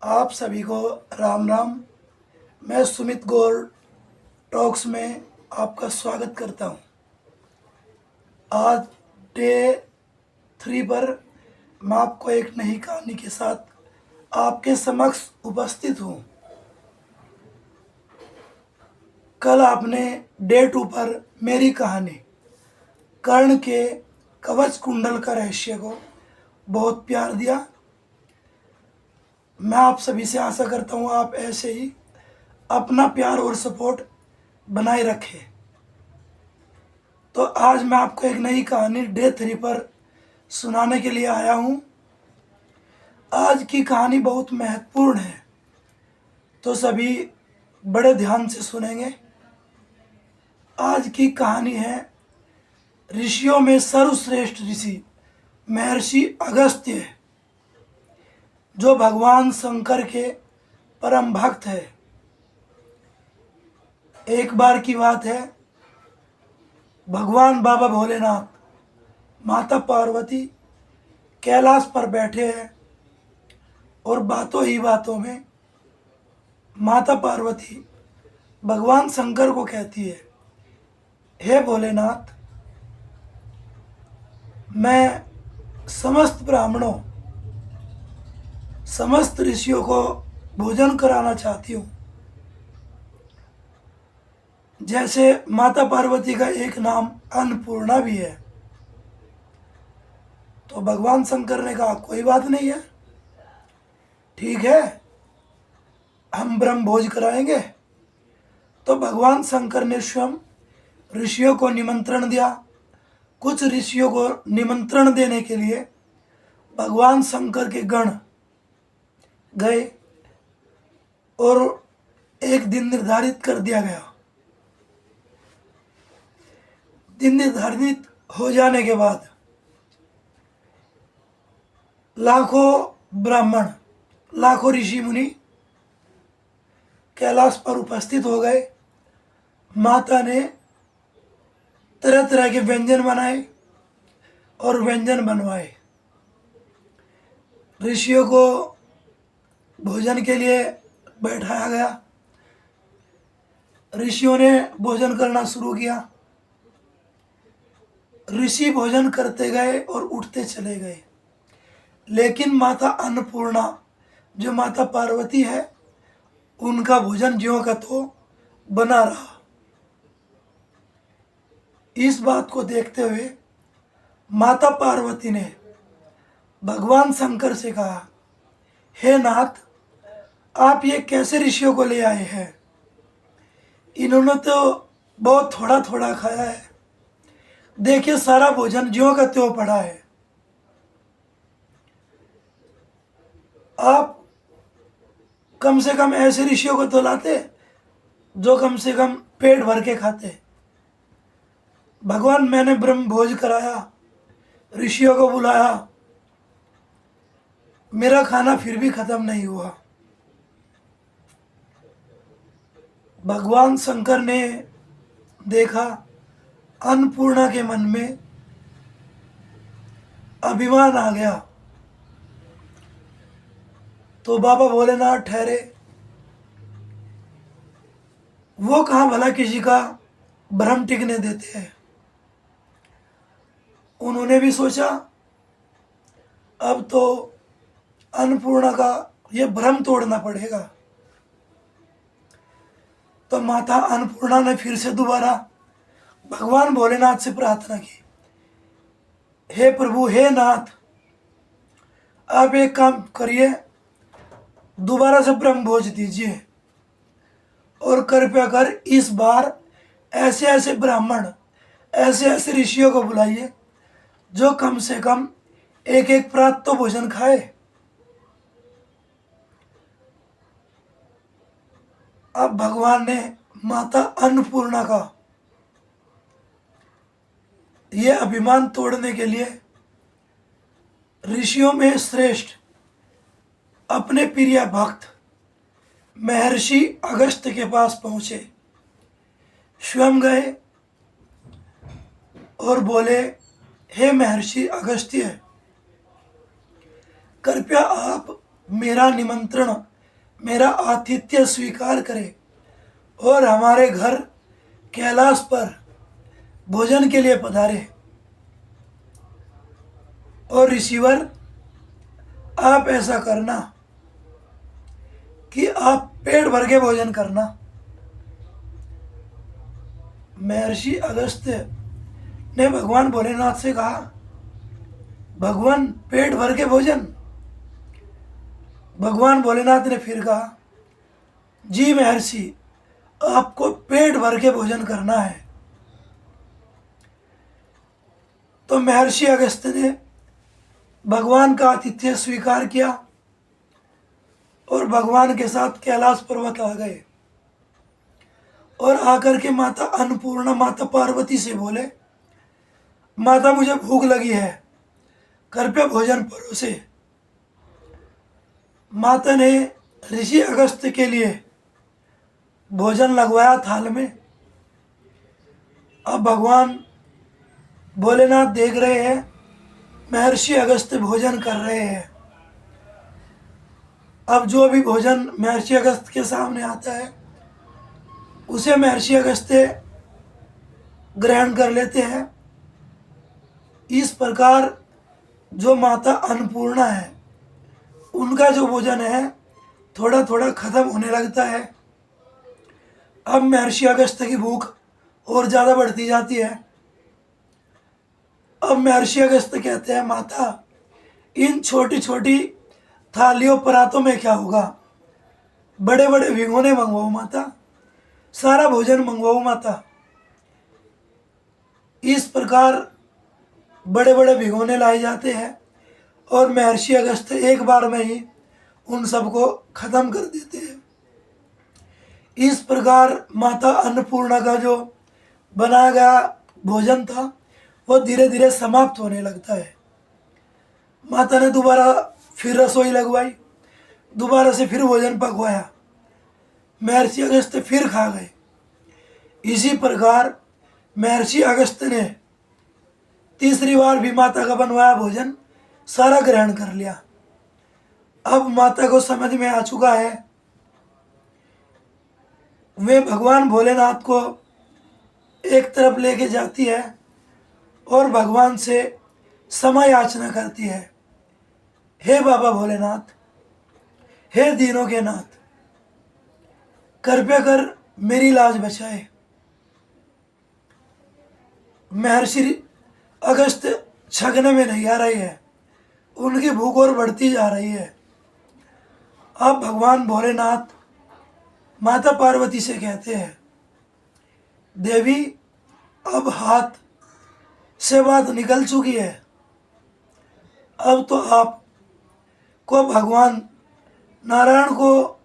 आप सभी को राम राम। मैं सुमित गौर टॉक्स में आपका स्वागत करता हूं। आज डे 3 पर मैं आपको एक नई कहानी के साथ आपके समक्ष उपस्थित हूं। कल आपने डे 2 पर मेरी कहानी कर्ण के कवच कुंडल का रहस्य को बहुत प्यार दिया। मैं आप सभी से आशा करता हूं आप ऐसे ही अपना प्यार और सपोर्ट बनाए रखें। तो आज मैं आपको एक नई कहानी डे 3 पर सुनाने के लिए आया हूं। आज की कहानी बहुत महत्वपूर्ण है, तो सभी बड़े ध्यान से सुनेंगे। आज की कहानी है ऋषियों में सर्वश्रेष्ठ ऋषि महर्षि अगस्त्य, जो भगवान शंकर के परम भक्त है। एक बार की बात है, भगवान बाबा भोलेनाथ माता पार्वती कैलाश पर बैठे हैं और बातों ही बातों में माता पार्वती भगवान शंकर को कहती है, हे भोलेनाथ, मैं समस्त ब्राह्मणों समस्त ऋषियों को भोजन कराना चाहती हूँ। जैसे माता पार्वती का एक नाम अन्नपूर्णा भी है, तो भगवान शंकर ने कहा कोई बात नहीं है, ठीक है, हम ब्रह्म भोज कराएंगे। तो भगवान शंकर ने स्वयं ऋषियों को निमंत्रण दिया। कुछ ऋषियों को निमंत्रण देने के लिए भगवान शंकर के गण गए और एक दिन निर्धारित कर दिया गया। दिन निर्धारित हो जाने के बाद लाखों ब्राह्मण, लाखों ऋषि मुनि कैलाश पर उपस्थित हो गए। माता ने तरह तरह के व्यंजन बनाए और व्यंजन बनवाए। ऋषियों को भोजन के लिए बैठाया गया। ऋषियों ने भोजन करना शुरू किया। ऋषि भोजन करते गए और उठते चले गए, लेकिन माता अन्नपूर्णा, जो माता पार्वती है, उनका भोजन ज्यों का तो बना रहा। इस बात को देखते हुए माता पार्वती ने भगवान शंकर से कहा, हे नाथ, आप ये कैसे ऋषियों को ले आए हैं? इन्होंने तो बहुत थोड़ा थोड़ा खाया है। देखिए, सारा भोजन ज्यों का त्यों पड़ा है। आप कम से कम ऐसे ऋषियों को तो लाते जो कम से कम पेट भर के खाते। भगवान, मैंने ब्रह्म भोज कराया, ऋषियों को बुलाया, मेरा खाना फिर भी खत्म नहीं हुआ। भगवान शंकर ने देखा अन्नपूर्णा के मन में अभिमान आ गया। तो बाबा भोलेनाथ ठहरे। वो कहाँ भला किसी का भ्रम टिकने देते हैं। उन्होंने भी सोचा, अब तो अन्नपूर्णा का ये भ्रम तोड़ना पड़ेगा। तो माता अन्नपूर्णा ने फिर से दोबारा भगवान भोलेनाथ से प्रार्थना की, हे प्रभु, हे नाथ, आप एक काम करिए, दोबारा से ब्रह्म भोज दीजिए और कृपया कर इस बार ऐसे ऐसे ब्राह्मण, ऐसे ऐसे ऋषियों को बुलाइए जो कम से कम एक एक प्रात तो भोजन खाए। अब भगवान ने माता अन्नपूर्णा का ये अभिमान तोड़ने के लिए ऋषियों में श्रेष्ठ अपने प्रिय भक्त महर्षि अगस्त्य के पास पहुंचे। स्वयं गए और बोले, हे महर्षि अगस्त्य, कृपया आप मेरा निमंत्रण मेरा आतिथ्य स्वीकार करे और हमारे घर कैलाश पर भोजन के लिए पधारे। और रिसीवर, आप ऐसा करना कि आप पेट भर के भोजन करना। महर्षि अगस्त्य ने भगवान भोलेनाथ से कहा, भगवान पेट भर के भोजन? भगवान भोलेनाथ ने फिर कहा, जी महर्षि, आपको पेट भर के भोजन करना है। तो महर्षि अगस्त्य ने भगवान का आतिथ्य स्वीकार किया और भगवान के साथ कैलाश पर्वत आ गए और आकर के माता अन्नपूर्णा, माता पार्वती से बोले, माता मुझे भूख लगी है, कृपया भोजन परोसे। माता ने ऋषि अगस्त्य के लिए भोजन लगवाया थाल में। अब भगवान भोलेनाथ देख रहे हैं महर्षि अगस्त्य भोजन कर रहे हैं। अब जो भी भोजन महर्षि अगस्त्य के सामने आता है उसे महर्षि अगस्त्य ग्रहण कर लेते हैं। इस प्रकार जो माता अन्नपूर्णा है उनका जो भोजन है थोड़ा थोड़ा खत्म होने लगता है। अब महर्षि अगस्त्य की भूख और ज़्यादा बढ़ती जाती है। अब महर्षि अगस्त्य कहते हैं, माता इन छोटी छोटी थालियों परातों में क्या होगा, बड़े बड़े भिगोने मंगवाओ माता, सारा भोजन मंगवाओ माता। इस प्रकार बड़े बड़े भिगोने लाए जाते हैं और महर्षि अगस्त्य एक बार में ही उन सबको खत्म कर देते हैं। इस प्रकार माता अन्नपूर्णा का जो बनाया गया भोजन था वो धीरे धीरे समाप्त होने लगता है। माता ने दोबारा फिर रसोई लगवाई, दोबारा से फिर भोजन पकवाया, महर्षि अगस्त्य फिर खा गए। इसी प्रकार महर्षि अगस्त्य ने तीसरी बार भी माता का बनवाया भोजन सारा ग्रहण कर लिया। अब माता को समझ में आ चुका है, वे भगवान भोलेनाथ को एक तरफ लेके जाती है और भगवान से समय याचना करती है, हे बाबा भोलेनाथ, हे दीनों के नाथ, कृपया कर मेरी लाज बचाए। महर्षि अगस्त्य छकने में नहीं आ रही है, उनकी भूख और बढ़ती जा रही है। अब भगवान भोलेनाथ माता पार्वती से कहते हैं, देवी अब हाथ से बात निकल चुकी है, अब तो आप को भगवान नारायण को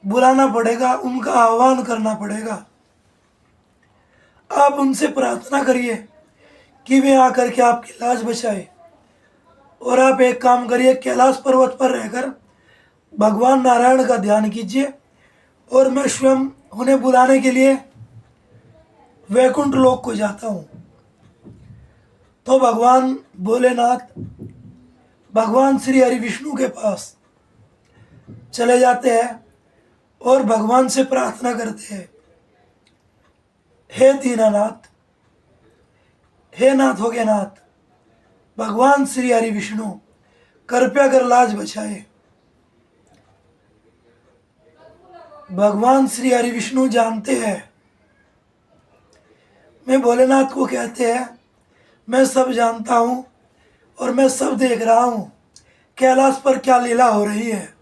बुलाना पड़ेगा, उनका आह्वान करना पड़ेगा। आप उनसे प्रार्थना करिए कि वे आकर के आपकी लाज बचाए। और आप एक काम करिए, कैलाश पर्वत पर रहकर भगवान नारायण का ध्यान कीजिए और मैं स्वयं उन्हें बुलाने के लिए वैकुंठ लोक को जाता हूँ। तो भगवान भोलेनाथ भगवान श्री हरि विष्णु के पास चले जाते हैं और भगवान से प्रार्थना करते हैं, हे दीनानाथ, हे नाथों के नाथ, भगवान श्री हरि विष्णु कृपया कर लाज बचाए। भगवान श्री हरि विष्णु जानते हैं, मैं भोलेनाथ को कहते हैं, मैं सब जानता हूँ और मैं सब देख रहा हूँ, कैलाश पर क्या लीला हो रही है।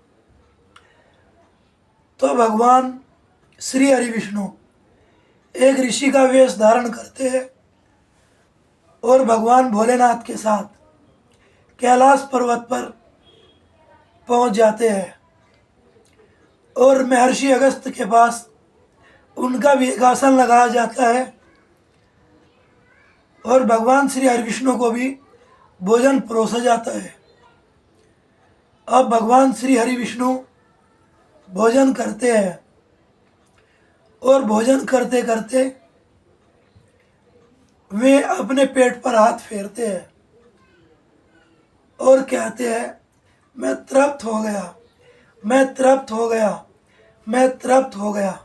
तो भगवान श्री हरि विष्णु एक ऋषि का वेश धारण करते हैं और भगवान भोलेनाथ के साथ कैलाश पर्वत पर पहुंच जाते हैं और महर्षि अगस्त्य के पास उनका भी एक आसन लगाया जाता है और भगवान श्री हरि विष्णु को भी भोजन परोसा जाता है। अब भगवान श्री हरि विष्णु भोजन करते हैं और भोजन करते करते वे अपने पेट पर हाथ फेरते हैं और कहते हैं, मैं तृप्त हो गया, मैं तृप्त हो गया, मैं तृप्त हो गया।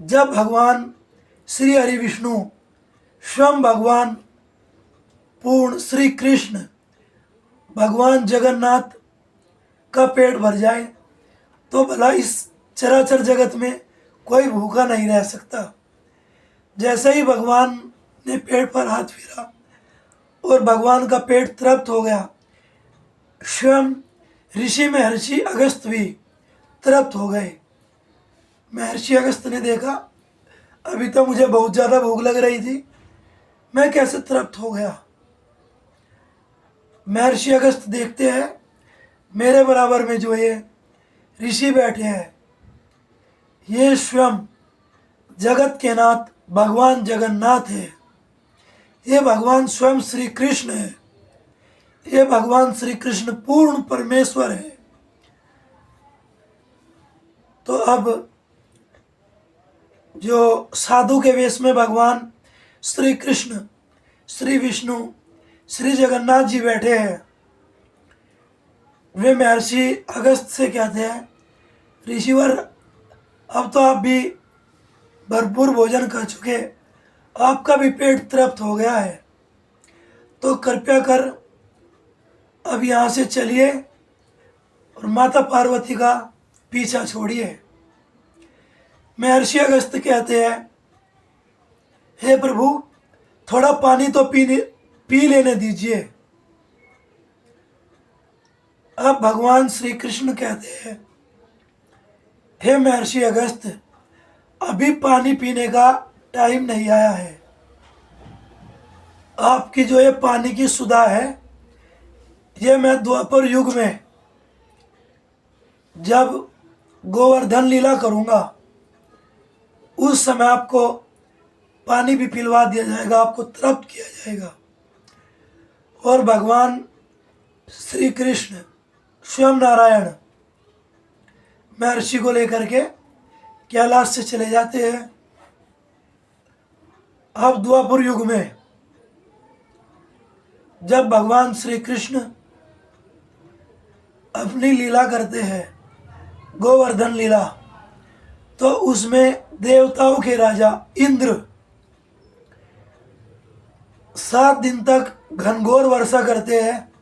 जब भगवान श्री हरि विष्णु स्वयं भगवान पूर्ण श्री कृष्ण भगवान जगन्नाथ का पेट भर जाए तो भला इस चराचर जगत में कोई भूखा नहीं रह सकता। जैसे ही भगवान ने पेट पर हाथ फेरा और भगवान का पेट तृप्त हो गया, स्वयं ऋषि महर्षि अगस्त भी तृप्त हो गए। महर्षि अगस्त ने देखा अभी तो मुझे बहुत ज़्यादा भूख लग रही थी, मैं कैसे तृप्त हो गया। महर्षि अगस्त देखते हैं मेरे बराबर में जो ये ऋषि बैठे हैं, ये स्वयं जगत के नाथ भगवान जगन्नाथ है, ये भगवान स्वयं श्री कृष्ण है, ये भगवान श्री कृष्ण पूर्ण परमेश्वर है। तो अब जो साधु के वेश में भगवान श्री कृष्ण, श्री विष्णु, श्री जगन्नाथ जी बैठे हैं, वे महर्षि अगस्त से कहते हैं, ऋषिवर अब तो आप भी भरपूर भोजन कर चुके, आपका भी पेट तृप्त हो गया है, तो कृपया कर अब यहाँ से चलिए और माता पार्वती का पीछा छोड़िए। महर्षि अगस्त कहते हैं, हे प्रभु थोड़ा पानी तो पी लेने दीजिए। अब भगवान श्री कृष्ण कहते हैं, हे महर्षि अगस्त अभी पानी पीने का टाइम नहीं आया है। आपकी जो ये पानी की सुधा है, ये मैं द्वापर युग में जब गोवर्धन लीला करूँगा उस समय आपको पानी भी पिलवा दिया जाएगा, आपको तृप्त किया जाएगा। और भगवान श्री कृष्ण स्वयं नारायण महर्षि को लेकर के कैलाश से चले जाते हैं। अब द्वापर युग में जब भगवान श्री कृष्ण अपनी लीला करते हैं गोवर्धन लीला, तो उसमें देवताओं के राजा इंद्र 7 दिन तक घनघोर वर्षा करते हैं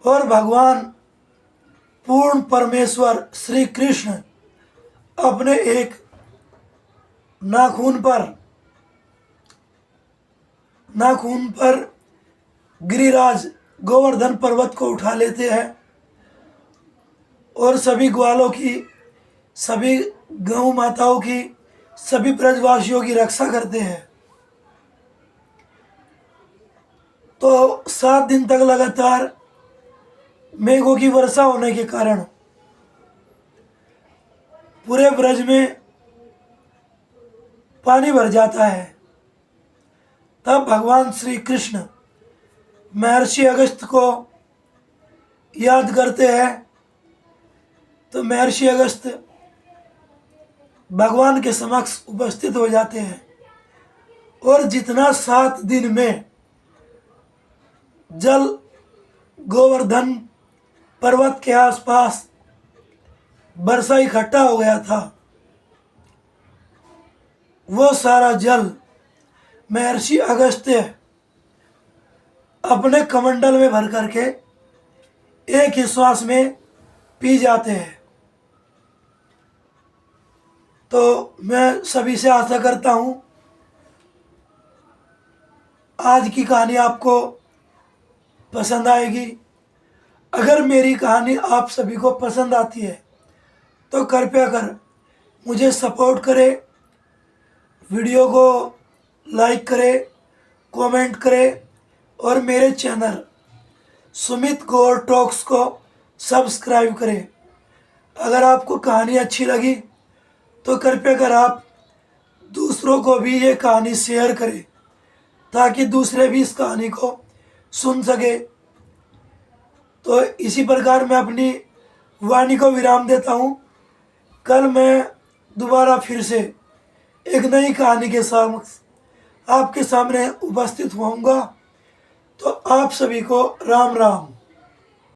और भगवान पूर्ण परमेश्वर श्री कृष्ण अपने एक नाखून पर गिरिराज गोवर्धन पर्वत को उठा लेते हैं और सभी ग्वालों की, सभी गौ माताओं की, सभी ब्रजवासियों की रक्षा करते हैं। तो 7 दिन तक लगातार मेघों की वर्षा होने के कारण पूरे ब्रज में पानी भर जाता है। तब भगवान श्री कृष्ण महर्षि अगस्त को याद करते हैं, तो महर्षि अगस्त भगवान के समक्ष उपस्थित हो जाते हैं और जितना 7 दिन में जल गोवर्धन पर्वत के आसपास वर्षा इकट्ठा हो गया था, वो सारा जल महर्षि अगस्त्य अपने कमंडल में भर करके एक ही श्वास में पी जाते हैं। तो मैं सभी से आशा करता हूँ आज की कहानी आपको पसंद आएगी। अगर मेरी कहानी आप सभी को पसंद आती है तो कृपया कर मुझे सपोर्ट करें, वीडियो को लाइक करें, कमेंट करें और मेरे चैनल सुमित गौर टॉक्स को सब्सक्राइब करें। अगर आपको कहानी अच्छी लगी तो कृपया कर आप दूसरों को भी ये कहानी शेयर करें ताकि दूसरे भी इस कहानी को सुन सके। तो इसी प्रकार मैं अपनी वाणी को विराम देता हूँ। कल मैं दोबारा फिर से एक नई कहानी के समक्ष आपके सामने उपस्थित होऊंगा। तो आप सभी को राम राम।